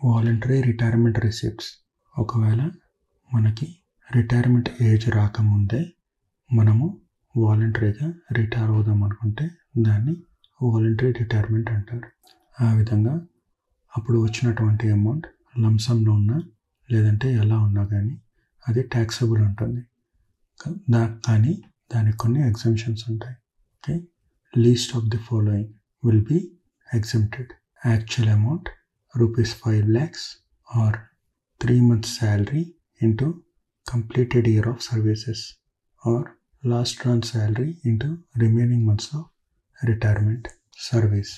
Voluntary retirement receipts. ఒకవేళ మనకి retirement age రాకముందే మనము వాలంటరీగా రిటైర్ అవుదాం అనుకుంటే దాన్ని వాలంటరీ రిటైర్మెంట్ అంటారు. ఆ విధంగా అప్పుడు వచ్చినటువంటి అమౌంట్ లంసంలో ఉన్నా లేదంటే ఎలా ఉన్నా కానీ అది ట్యాక్సబుల్ ఉంటుంది. కానీ దానికి కొన్ని ఎగ్జంప్షన్స్ ఉంటాయి. Okay, least of the following will be exempted. Actual amount ₹5 lakhs or 3 months salary into completed year of services or last run salary into remaining months of retirement service.